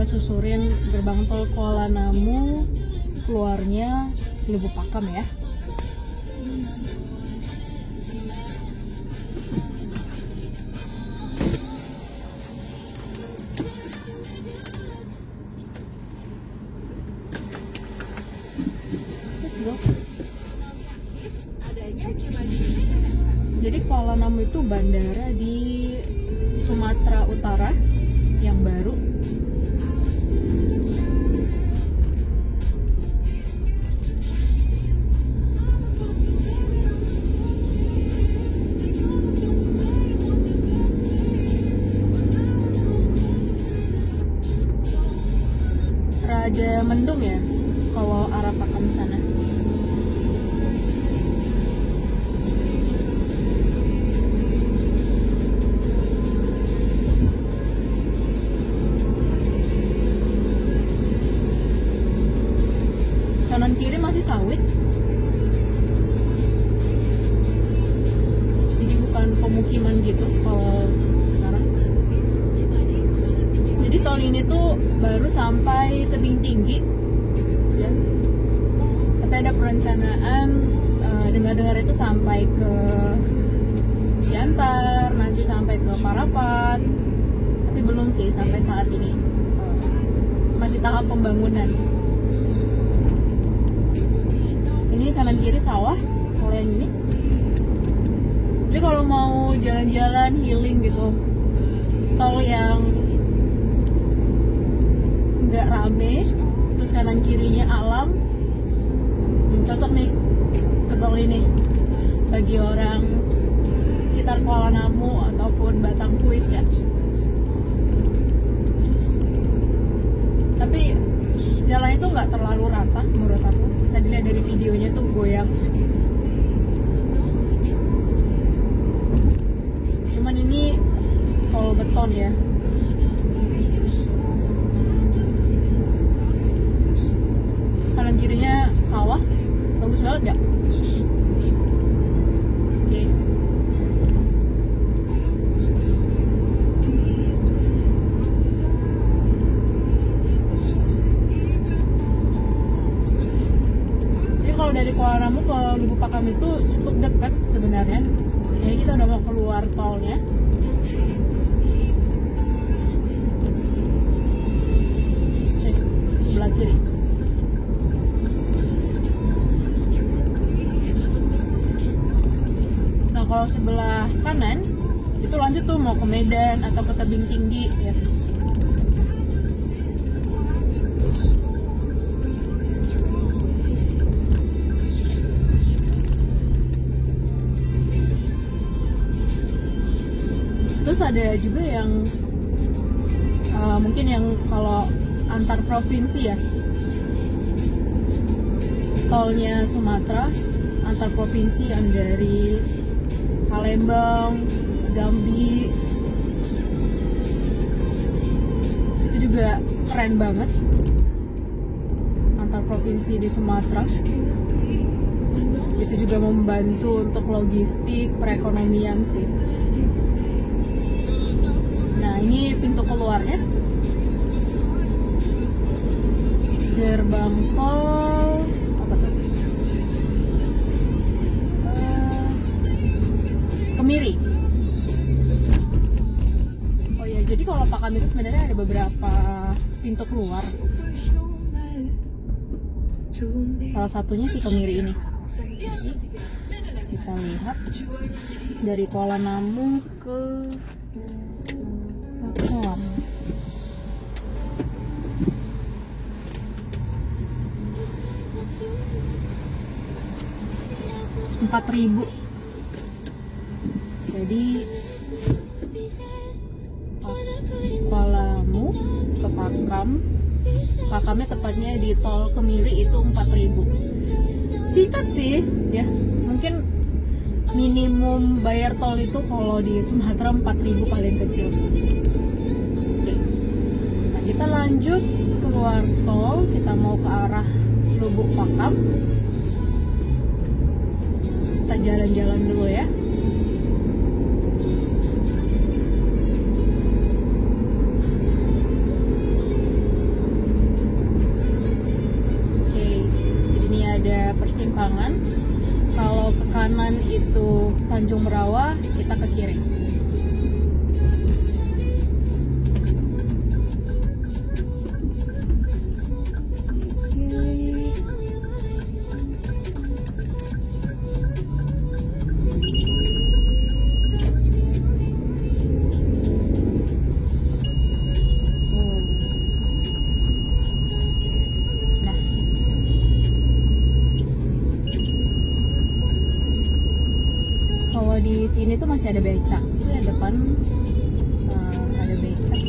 coba susurin gerbang tol Kuala Namu, keluarnya Lubuk Pakam ya. Let's go. Jadi Kuala Namu itu bandara di Sumatera Utara yang baru. Rada mendung ya kalau arah Pakam sana. Kanan kiri masih sawit, jadi bukan pemukiman gitu kalau sekarang. Jadi tol ini tuh baru sampai tebing tinggi ya. Tapi ada perencanaan dengar-dengar itu sampai ke Siantar, nanti sampai ke Parapat, tapi belum sih sampai saat ini. Masih tahap pembangunan. Ini kanan kiri sawah, kalau yang ini. Jadi kalau mau jalan-jalan healing gitu, tol yang nggak rame, terus kanan kirinya alam, cocok nih ke tol ini bagi orang sekitar Kuala Namu ataupun Batang Kuis ya. Tapi jalan itu nggak terlalu rata menurut aku, bisa dilihat dari videonya tuh goyang. Cuman ini tol beton ya. Kanan kirinya sawah, bagus banget ya. Oke. Kalau dari Kuala Namu ke Lubuk Pakam itu cukup dekat sebenarnya. Jadi kita udah mau keluar tolnya. Sebelah kiri. Nah kalau sebelah kanan itu lanjut tuh mau ke Medan atau ke tebing tinggi ya. Terus ada juga yang mungkin yang kalau antar provinsi ya, tolnya Sumatera antar provinsi yang dari Palembang, Jambi, itu juga keren banget antar provinsi di Sumatera. Itu juga membantu untuk logistik perekonomian sih. Nah ini pintu keluarnya, gerbang tol apa tuh? Kemiri. Oh ya, jadi kalau Pakam itu sebenarnya ada beberapa pintu keluar. Salah satunya si Kemiri ini. Kita lihat dari Kuala Namu ke Pakam. Rp4.000. Jadi Kuala Namu ke Pakam, Pakamnya tepatnya di tol Kemiri itu 4.000. Singkat sih ya, mungkin minimum bayar tol itu kalau di Sumatera 4.000 paling kecil. Oke. Nah, kita lanjut keluar tol, kita mau ke arah Lubuk Pakam. Kita jalan-jalan dulu ya. kanan itu Tanjung Merawa, kita ke kiri. Di sini tuh masih ada becak, itu ya depan ada becak.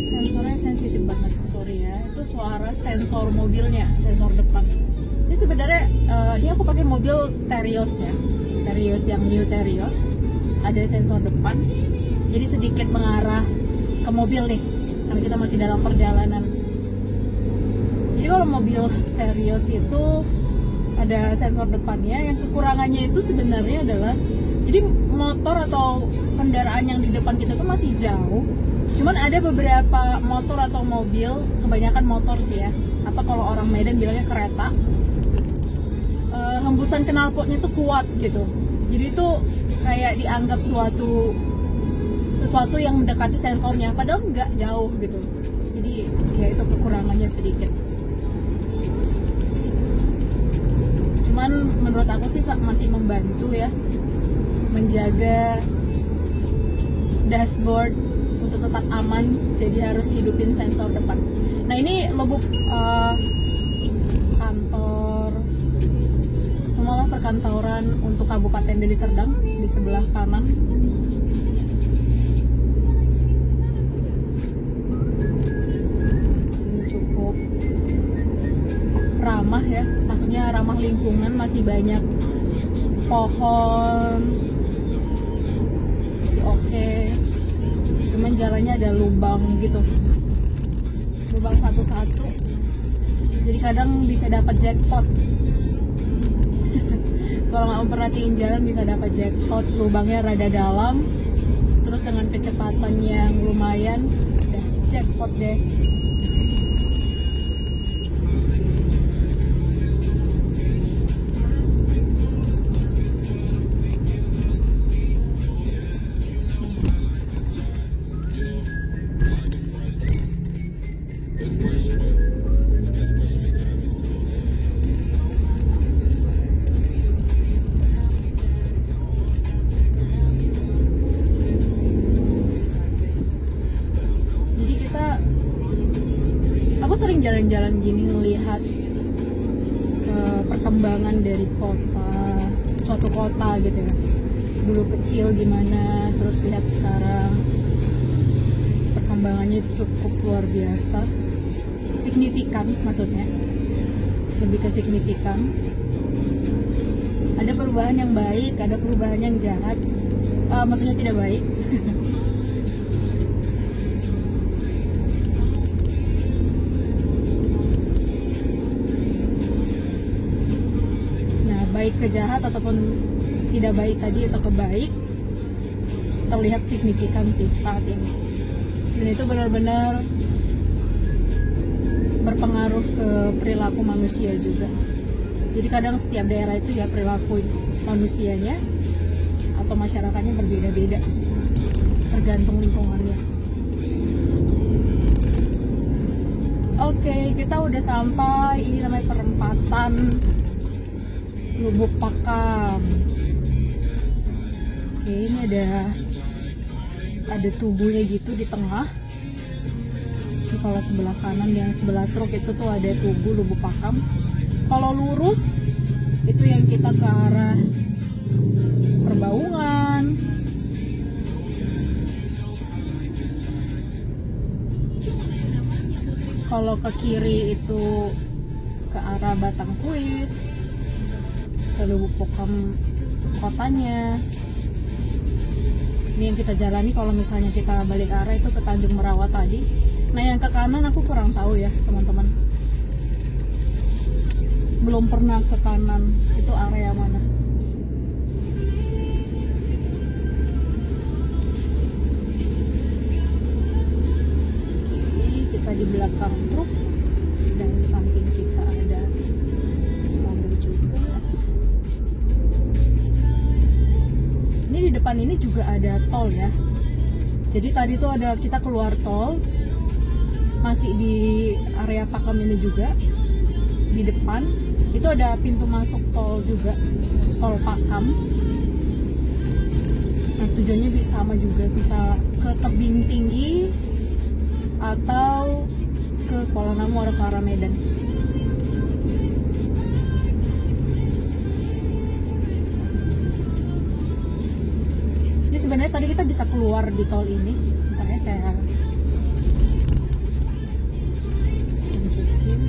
Sensornya sensitif banget, sorry ya. Itu suara sensor mobilnya, sensor depan. Ini sebenarnya ini aku pakai mobil Terios ya, Terios yang new Terios. Ada sensor depan, jadi sedikit mengarah ke mobil nih, karena kita masih dalam perjalanan. Jadi kalau mobil Terios itu ada sensor depannya, yang kekurangannya itu sebenarnya adalah jadi motor atau kendaraan yang di depan kita itu masih jauh. Cuman ada beberapa motor atau mobil, kebanyakan motor sih ya, atau kalau orang Medan bilangnya kereta, hembusan knalpotnya itu kuat gitu. Jadi itu kayak dianggap sesuatu yang mendekati sensornya, padahal nggak jauh gitu. Jadi ya itu kekurangannya sedikit. Cuman menurut aku sih masih membantu ya, menjaga dashboard untuk tetap aman, jadi harus hidupin sensor depan. Nah ini lubuk kantor, semualah perkantoran untuk Kabupaten Deli Serdang di sebelah kanan. Sini cukup ramah ya, maksudnya ramah lingkungan, masih banyak pohon, masih oke. Cuman jalannya ada lubang gitu, lubang satu-satu, jadi kadang bisa dapat jackpot. Kalau nggak memperhatiin jalan bisa dapat jackpot, lubangnya rada dalam, terus dengan kecepatan yang lumayan, udah jackpot deh. Jalan-jalan gini ngelihat perkembangan dari suatu kota gitu ya, dulu kecil gimana, terus lihat sekarang perkembangannya cukup luar biasa, signifikan, maksudnya lebih ke signifikan. Ada perubahan yang baik, ada perubahan yang jahat, maksudnya tidak baik. Baik ke jahat ataupun tidak baik tadi atau ke baik, terlihat signifikan sih saat ini, dan itu benar-benar berpengaruh ke perilaku manusia juga. Jadi kadang setiap daerah itu ya perilaku manusianya atau masyarakatnya berbeda-beda, tergantung lingkungannya. Oke, kita udah sampai, ini namanya perempatan Lubuk Pakam. Oke, ini ada tubuhnya gitu di tengah. Ini kalau sebelah kanan, yang sebelah truk itu tuh ada tugu Lubuk Pakam. Kalau lurus itu yang kita ke arah Perbaungan. Kalau ke kiri itu ke arah Batangkuis, ke Lubuk Pakam kotanya. Ini yang kita jalani kalau misalnya kita balik arah itu ke Tanjung Merawa tadi. Nah yang ke kanan aku kurang tahu ya teman-teman, belum pernah ke kanan, itu area mana. Oke, kita di belakang truk, dan samping kita ada mobil juga. Ini di depan ini juga ada tol ya. Jadi tadi tuh ada kita keluar tol, masih di area Pakam ini juga. Di depan itu ada pintu masuk tol juga, tol Pakam. Nah, tujuannya bisa sama juga, bisa ke Tebing Tinggi atau ke Kuala Namu atau ke arah Medan. Ini sebenarnya tadi kita bisa keluar di tol ini. Bentar ya, saya tunjukin.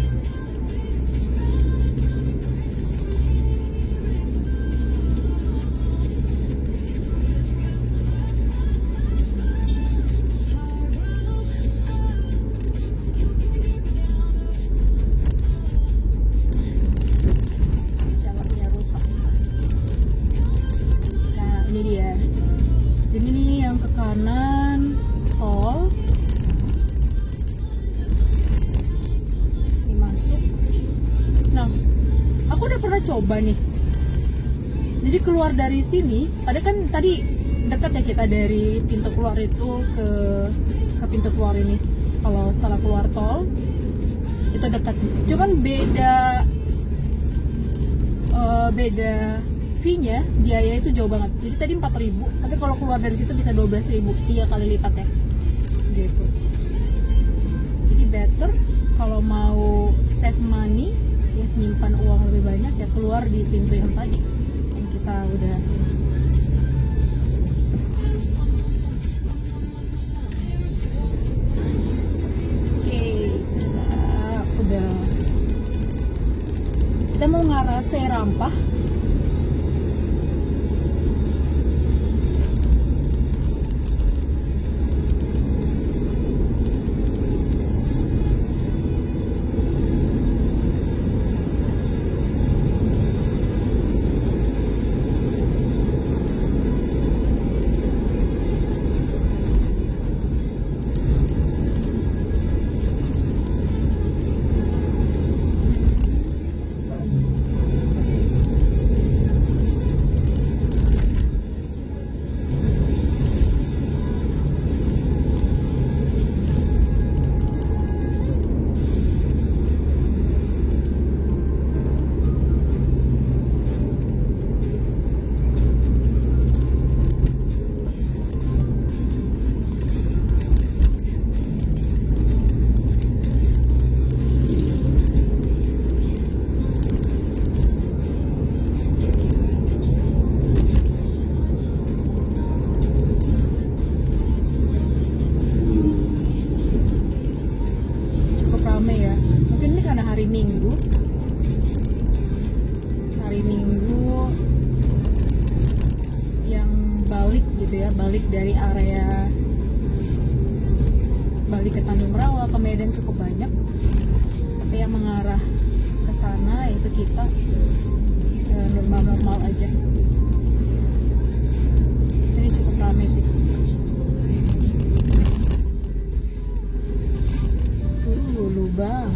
Jalannya rusak. Nah, ini dia. Jadi ini yang ke kanan tol, ini masuk. Nah, aku udah pernah coba nih. Jadi keluar dari sini, padahal kan tadi dekat ya kita dari pintu keluar itu ke pintu keluar ini. Kalau setelah keluar tol itu dekat. Cuman beda fee-nya, biaya itu jauh banget. Jadi tadi 4.000, tapi kalau keluar dari situ bisa 12.000, 3 kali lipat ya. Gitu. Jadi better kalau mau save money, ya nyimpan uang lebih banyak ya keluar di pintu yang tadi yang kita udah. Oke, kita mau ngarah Serampah. Hari Minggu yang balik gitu ya, balik dari area balik ke Tanjung Rawa, ke Medan cukup banyak, tapi yang mengarah ke sana itu kita normal-normal aja. Ini cukup ramai sih. Lubang.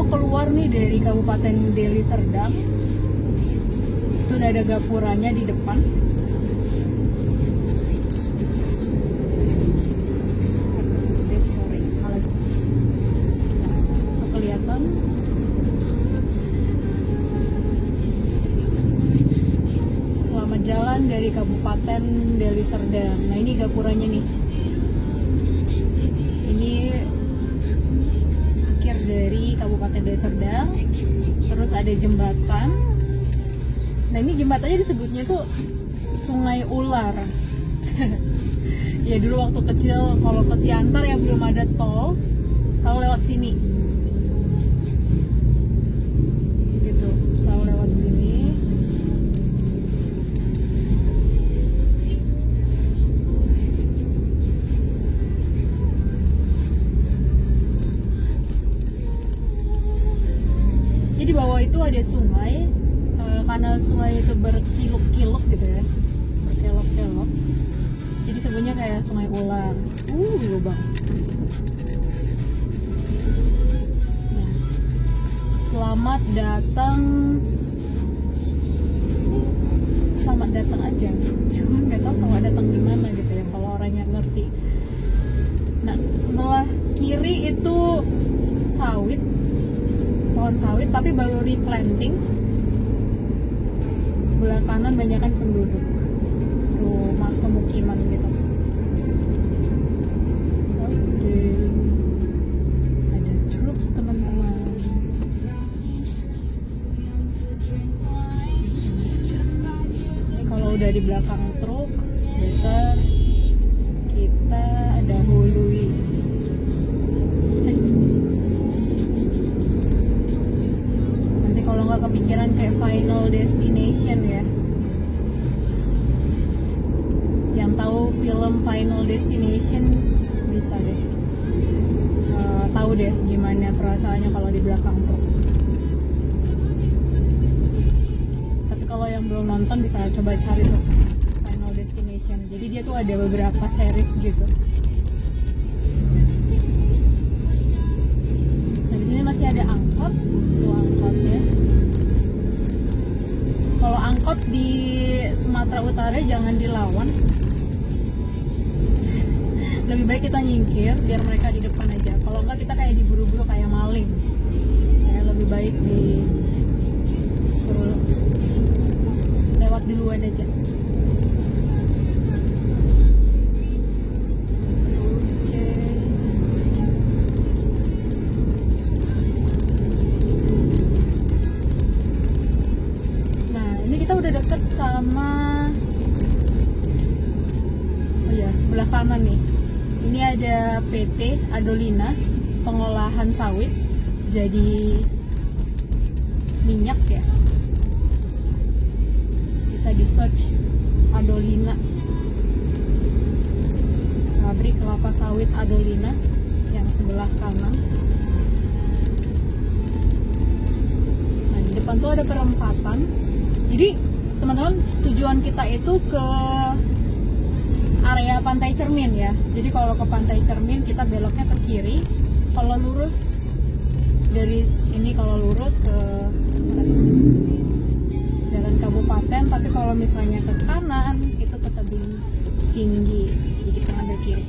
Keluar nih dari Kabupaten Deli Serdang, itu udah ada gapuranya di depan. Nah, kelihatan. Selamat jalan dari Kabupaten Deli Serdang. Nah, ini gapuranya nih. Ini dari Kabupaten Deli Serdang, terus ada jembatan Nah ini jembatannya disebutnya tuh Sungai Ular. Ya dulu waktu kecil kalau ke Siantar yang belum ada tol selalu lewat sini. Gitu, selalu lewat sini. Jadi di bawah itu ada sungai, karena sungai itu berkiluk-kiluk gitu ya, berkelok-kelok. Jadi sebenarnya kayak Sungai Ular. Lubang. Nah, selamat datang. Selamat datang aja. Cuma nggak tahu selamat datang di mana gitu ya kalau orangnya ngerti. Nah, sebelah kiri itu sawit, pohon sawit tapi baru replanting. Sebelah kanan banyakan penduduk, rumah pemukiman gitu. Oke, ada truk teman-teman. Ini kalau udah di belakang truk, bentar kita dahului. Nanti kalau nggak kepikiran kayak Final Destination ya. Yang tahu film Final Destination bisa deh tahu deh gimana perasaannya kalau di belakang truk. Tapi kalau yang belum nonton bisa coba cari tuh Final Destination. Jadi dia tuh ada beberapa series gitu. Nah di sini masih ada angkot, tuh angkotnya. Kalau angkot di Sumatera Utara jangan dilawan. Lebih baik kita nyingkir biar mereka di depan aja. Kalau enggak kita kayak diburu-buru kayak maling. Kayak lebih baik disuruh lewat duluan aja. Oke. Nah ini kita udah deket sama, oh ya sebelah kanan nih. Ini ada PT Adolina, pengolahan sawit jadi minyak ya. Bisa di search Adolina, pabrik kelapa sawit Adolina yang sebelah kanan. Nah di depan tuh ada perempatan. Jadi teman-teman tujuan kita itu ke area Pantai Cermin ya. Jadi kalau ke Pantai Cermin kita beloknya ke kiri. Kalau lurus dari ini, kalau lurus ke Jalan Kabupaten. Tapi kalau misalnya ke kanan itu ke Tebing Tinggi. Jadi kita ambil kiri.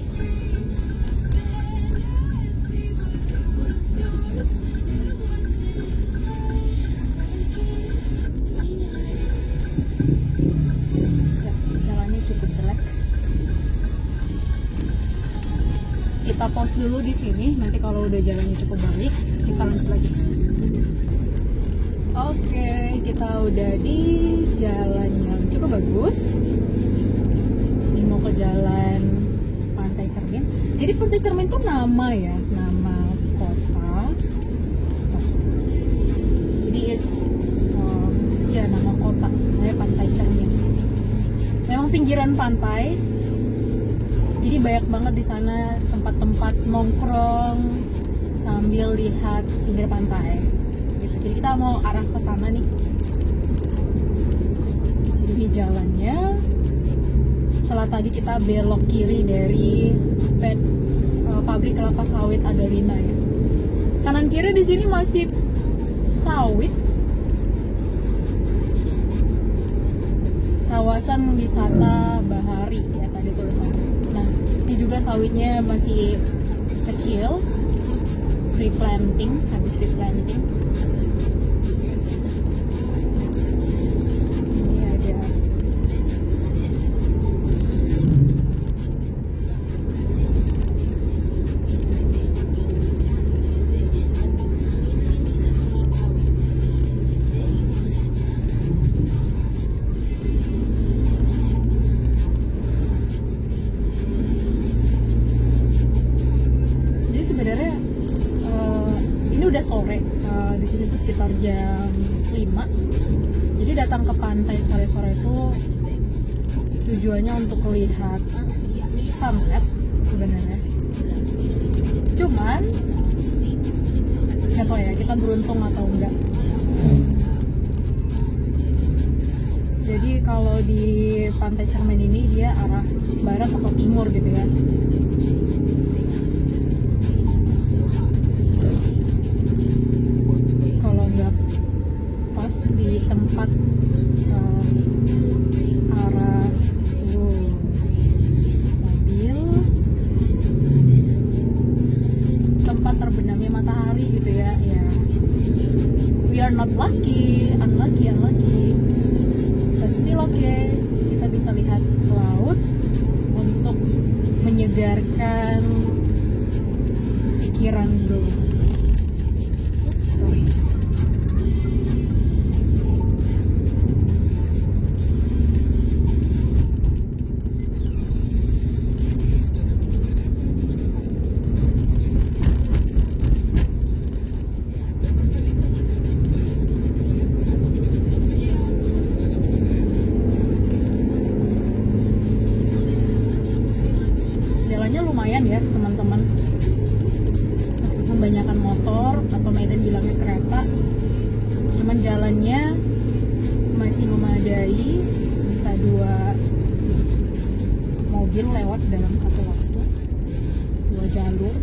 Kita pause dulu di sini, nanti kalau udah jalannya cukup baik, kita lanjut lagi. Oke, kita udah di jalan yang cukup bagus. Ini mau ke jalan Pantai Cermin. Jadi Pantai Cermin itu nama ya, nama kota. Jadi ya nama kota, namanya Pantai Cermin. Memang pinggiran pantai. Jadi banyak banget di sana tempat-tempat nongkrong sambil lihat pinggir pantai. Gitu. Jadi kita mau arah ke sana nih. Jadi jalannya. Setelah tadi kita belok kiri dari pabrik kelapa sawit Adolina ya. Kanan kiri di sini masih sawit. Kawasan wisata Bahari ya tadi tulisannya. Nah, ini juga sawitnya masih kecil, replanting, habis replanting. Ini ada sekitar jam 5. Jadi datang ke pantai sore-sore itu tujuannya untuk melihat sunset sebenarnya. Cuman nggak tahu ya kita beruntung atau enggak. Jadi kalau di Pantai Cermin ini dia arah barat atau timur gitu ya. Kalau nggak pas di tempat arah mobil, tempat terbenamnya matahari gitu ya. Ya, we are not lucky, unlucky. Still okay, kita bisa lihat laut untuk menyegarkan pikiran dulu. Sorry. Lumayan ya teman-teman, meskipun banyakan motor atau Medan bilangnya kereta, cuman jalannya masih memadai, bisa 2 mobil lewat dalam satu waktu, 2 jalur.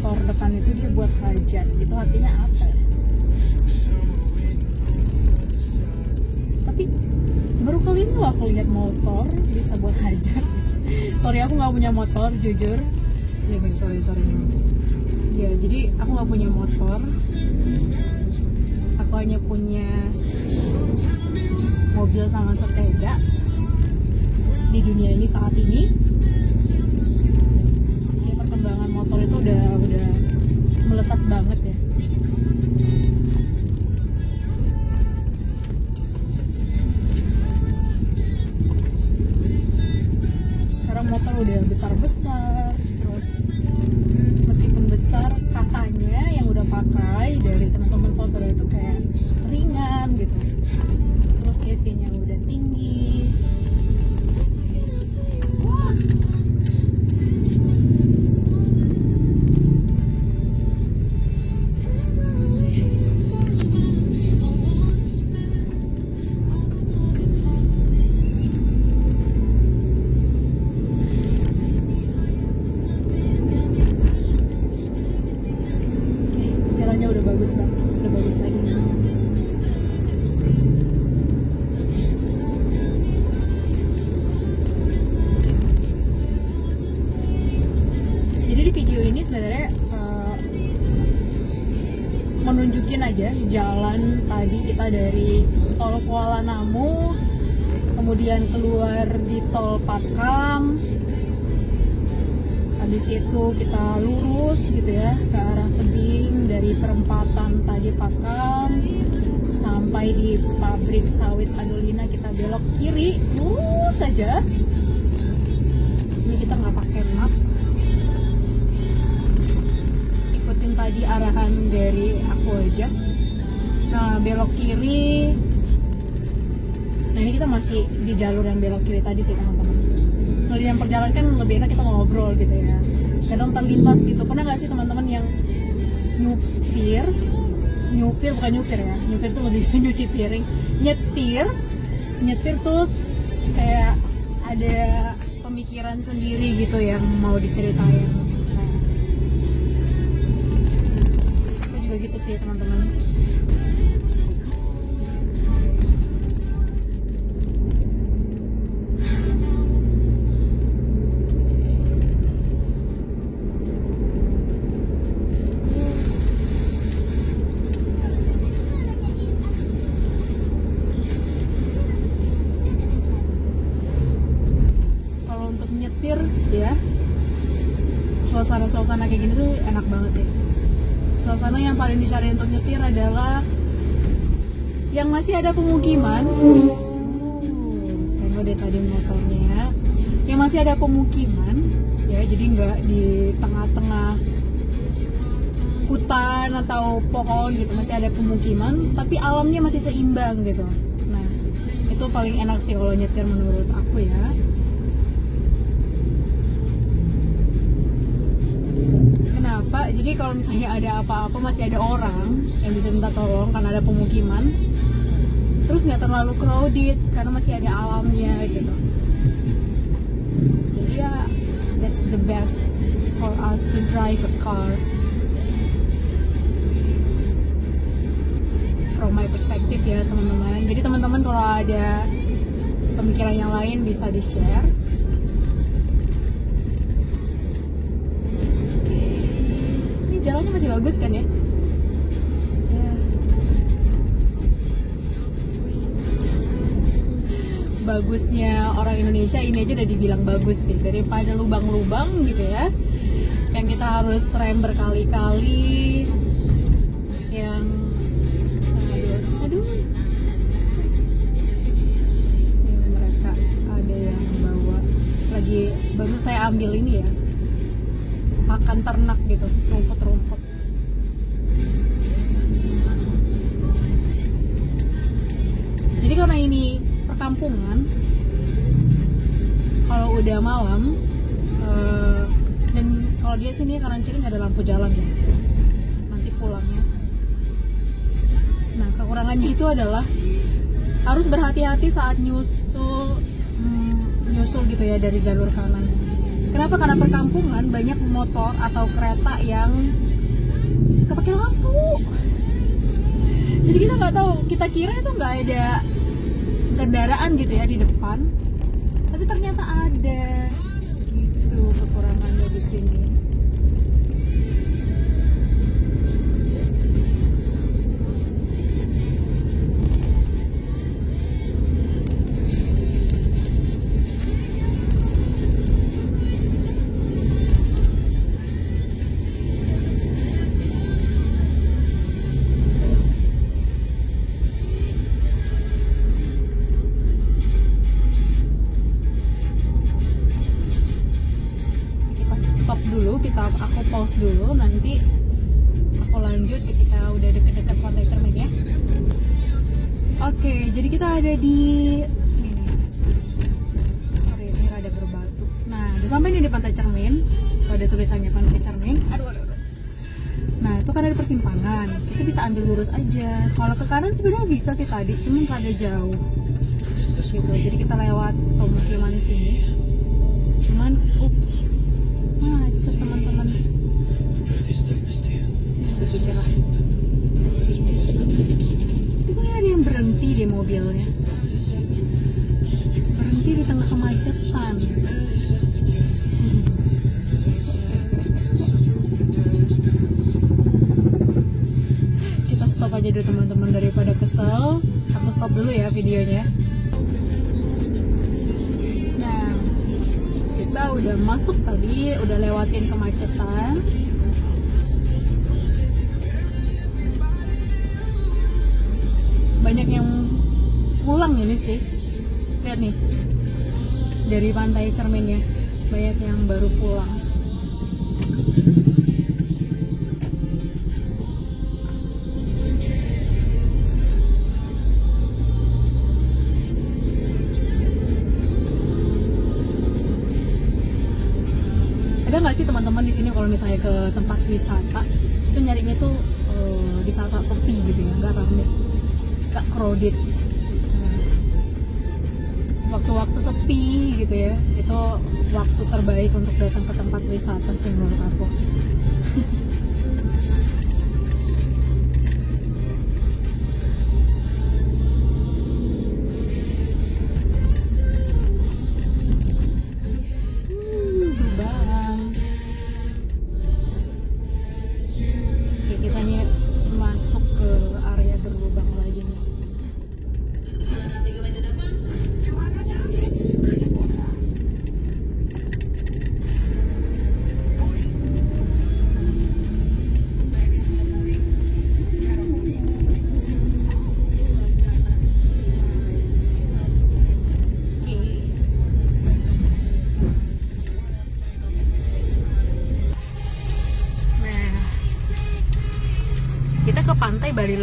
Motor depan itu dia buat hajat, itu artinya apa ya? Tapi baru kali ini loh aku lihat motor bisa buat hajat. Sorry aku nggak punya motor jujur. Ya guys, sorry. Ya jadi aku nggak punya motor. Aku hanya punya mobil sama sepeda di dunia ini saat ini. Perkembangan motor itu udah melesat banget ya. Sekarang motor udah besar-besar, terus meskipun besar katanya yang udah pakai dari teman-teman saudara itu kayak ringan gitu, terus cc-nya udah tinggi. Udah bagus banget, udah bagus lagi. Jadi di video ini sebenarnya menunjukin aja jalan tadi kita dari tol Kuala Namu, kemudian keluar di tol Pakam. Habis itu kita lurus gitu ya ke arah tebing dari perempatan tadi Pakam sampai di pabrik sawit Adolina, kita belok kiri lurus saja. Ini kita nggak pakai maps, ikutin tadi arahan dari aku aja. Nah belok kiri. Nah ini kita masih di jalur yang belok kiri tadi sih teman-teman. Yang perjalanan kan lebih enak kita ngobrol gitu ya, kadang terlintas gitu. Pernah nggak sih teman-teman yang nyupir bukan nyupir ya, nyupir tuh lebih nyuci piring, nyetir terus kayak ada pemikiran sendiri gitu yang mau diceritain. Nah, itu juga gitu sih teman-teman. Ya suasana kayak gini tuh enak banget sih. suasana yang paling dicari untuk nyetir adalah yang masih ada pemukiman. Tengok deh tadi motornya, yang masih ada pemukiman ya, jadi nggak di tengah-tengah hutan atau pohon gitu, masih ada pemukiman tapi alamnya masih seimbang gitu. Nah itu paling enak sih kalau nyetir menurut aku ya. Kenapa? Jadi kalau misalnya ada apa-apa masih ada orang yang bisa minta tolong karena ada pemukiman, terus nggak terlalu crowded karena masih ada alamnya gitu. Jadi ya that's the best for us to drive a car. From my perspective ya teman-teman. Jadi teman-teman kalau ada pemikiran yang lain bisa di-share. Ini jalannya masih bagus kan ya? Bagusnya orang Indonesia ini aja udah dibilang bagus sih, daripada lubang-lubang gitu ya yang kita harus rem berkali-kali, yang aduh ini mereka ada yang bawa lagi, baru saya ambil ini ya, pakan ternak gitu, rumput-rumput. Jadi karena ini perkampungan, kalau udah malam dan kalau dia sini kanan kiri nggak ada lampu jalan ya, nanti pulangnya. Nah kekurangannya itu adalah harus berhati-hati saat nyusul gitu ya dari jalur kanan. Kenapa? Karena perkampungan banyak motor atau kereta yang kepake lampu. Jadi kita nggak tahu, kita kira itu nggak ada kendaraan gitu ya di depan, tapi ternyata ada. Gitu kekurangannya di sini. Aku pause dulu, nanti aku lanjut ketika udah deket-deket Pantai Cermin ya. Oke, jadi kita ada di ini rada berbatu. Nah, udah sampai nih di Pantai Cermin. Kalau ada tulisannya Pantai Cermin, aduh. Nah, itu kan ada persimpangan. Kita bisa ambil lurus aja. Kalau ke kanan sebenarnya bisa sih tadi, cuma rada jauh. Gitu. Jadi kita lewat pemukiman di sini. Cuman, macet teman-teman. Itu kayak ada yang berhenti di mobilnya, berhenti di tengah kemacetan. Kita stop aja dulu teman-teman, daripada kesel. Aku stop dulu ya videonya. Nah, kita udah masuk tadi, udah lewatin kemacetan. Banyak yang pulang ini sih, lihat nih dari Pantai Cerminnya, banyak yang baru pulang. Ada nggak sih teman-teman di sini kalau misalnya ke tempat wisata itu nyarinya tuh di saat-saat sepi gitu ya, nggak rame, nggak crowded. Waktu-waktu sepi gitu ya, itu waktu terbaik untuk datang ke tempat wisata sih menurut aku. Lubang. Oke, kita nih masuk ke area berlubang lagi nih.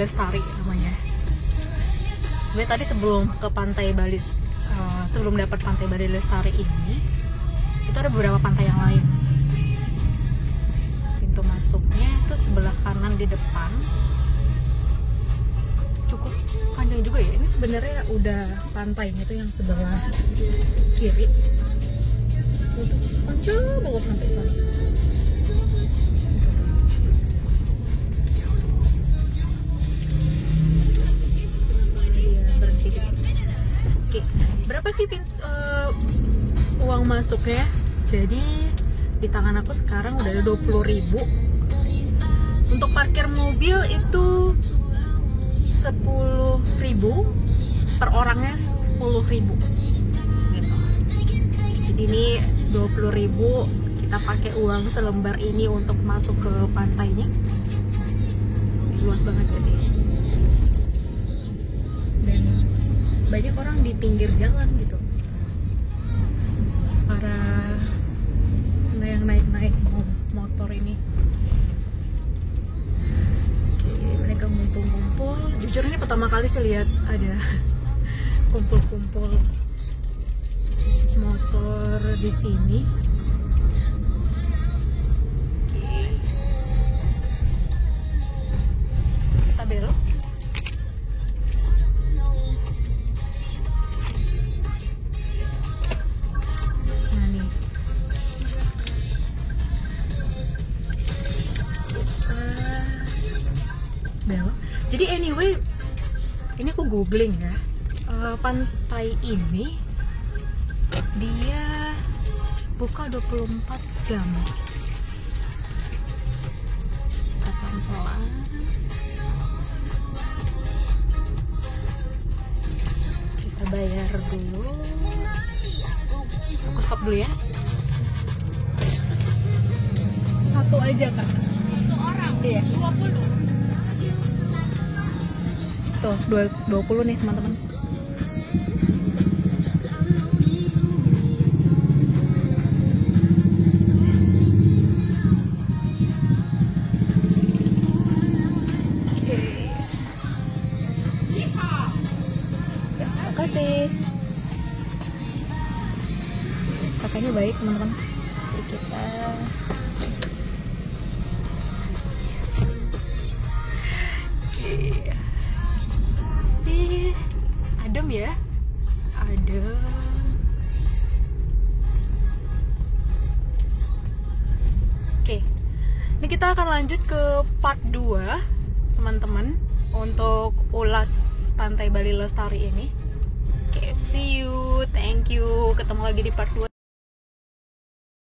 Lestari namanya. Gue tadi sebelum ke pantai Bali, sebelum dapat pantai Bali Lestari ini, itu ada beberapa pantai yang lain. Pintu masuknya itu sebelah kanan di depan, cukup panjang juga ya. Ini sebenarnya udah pantainya itu yang sebelah kiri, udah panjang banget sampai sana. Oke, berapa sih uang masuknya? Jadi di tangan aku sekarang udah ada 20.000. Untuk parkir mobil itu 10.000, per orangnya 10.000 gitu. Jadi ini 20.000, kita pakai uang selembar ini untuk masuk ke pantainya. Luas banget ya sih. Dan banyak orang di pinggir jalan gitu, para yang naik motor ini. Oke, mereka ngumpul-ngumpul. Jujur ini pertama kali saya lihat ada kumpul-kumpul motor di sini. Oke, kita belok. Jadi anyway, ini aku googling ya, pantai ini dia buka 24 jam. Pelan-pelan. Kita bayar dulu. Aku stop dulu ya. Satu aja kak. Satu orang. Iya. 20. Tuh, 20 nih teman-teman. Terima kasih. Kakaknya baik teman-teman. Jadi kita adem ya, adem. Oke, ini kita akan lanjut ke part 2 teman-teman, untuk ulas pantai Bali Lestari ini. Oke, see you, thank you, ketemu lagi di part 2.